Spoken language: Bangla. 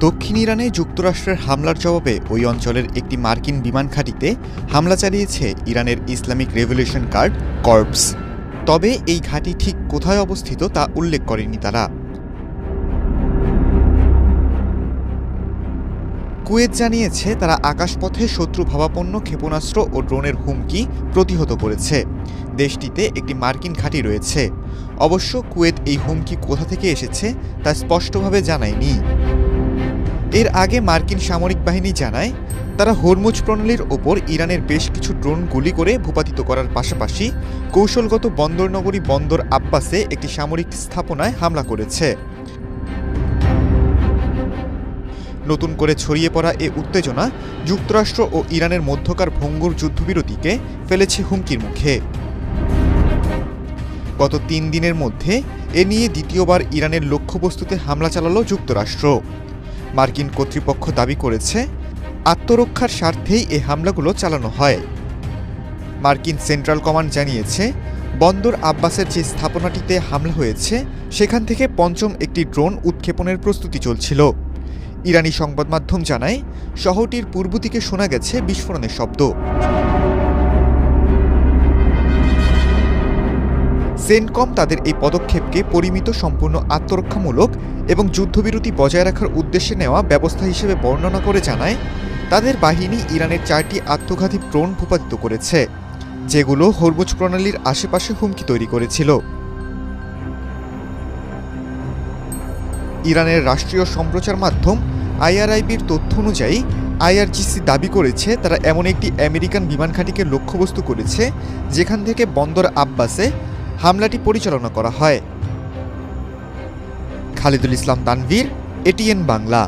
দক্ষিণ ইরানে যুক্তরাষ্ট্রের হামলার জবাবে ওই অঞ্চলের একটি মার্কিন বিমান ঘাঁটিতে হামলা চালিয়েছে ইরানের ইসলামিক রেভলিউশন গার্ড কর্পস। তবে এই ঘাঁটি ঠিক কোথায় অবস্থিত তা উল্লেখ করেনি তারা। কুয়েত জানিয়েছে তারা আকাশপথে শত্রু ভাবাপন্ন ক্ষেপণাস্ত্র ও ড্রোনের হুমকি প্রতিহত করেছে। দেশটিতে একটি মার্কিন ঘাঁটি রয়েছে। অবশ্য কুয়েত এই হুমকি কোথা থেকে এসেছে তা স্পষ্টভাবে জানায়নি। এর আগে মার্কিন সামরিক বাহিনী জানায় তারা হরমুজ প্রণালীর ওপর ইরানের বেশ কিছু ড্রোন গুলি করে ভূপাতিত করার পাশাপাশি কৌশলগত বন্দরনগরী বন্দর আব্বাসে একটি সামরিক স্থাপনায় হামলা করেছে। নতুন করে ছড়িয়ে পড়া এ উত্তেজনা যুক্তরাষ্ট্র ও ইরানের মধ্যকার ভঙ্গুর যুদ্ধবিরতিকে ফেলেছে হুমকির মুখে। গত ৩ দিনের মধ্যে এ নিয়ে দ্বিতীয়বার ইরানের লক্ষ্যবস্তুতে হামলা চালালো যুক্তরাষ্ট্র। মার্কিন কর্তৃপক্ষ দাবি করেছে আত্মরক্ষার স্বার্থেই এ হামলাগুলো চালানো হয়। মার্কিন সেন্ট্রাল কমান্ড জানিয়েছে বন্দর আব্বাসের যে স্থাপনাটিতে হামলা হয়েছে সেখান থেকে পঞ্চম একটি ড্রোন উৎক্ষেপণের প্রস্তুতি চলছিল। ইরানি সংবাদ মাধ্যম জানায় শহরটির পূর্ব দিকে শোনা গেছে বিস্ফোরণের শব্দ। সেন্টকম তাদের এই পদক্ষেপকে পরিমিত, সম্পূর্ণ আত্মরক্ষামূলক এবং যুদ্ধবিরতি বজায় রাখার উদ্দেশ্যে নেওয়া ব্যবস্থা হিসেবে বর্ণনা করে জানায় তাদের বাহিনী ইরানের 4টি আত্মঘাতী ড্রোন ভূপাতিত করেছে, যেগুলো হরমুজ প্রণালীর আশেপাশে হুমকি তৈরি করেছিল। ইরানের রাষ্ট্রীয় সম্প্রচার মাধ্যম আইআরআইবির তথ্য অনুযায়ী আইআরজিসি দাবি করেছে তারা এমন একটি আমেরিকান বিমান ঘাঁটিকে লক্ষ্যবস্তু করেছে যেখান থেকে বন্দর আব্বাসে হামলাটি পরিচালনা করা হয়। খালিদুল ইসলাম তানভীর, এটিএন বাংলা।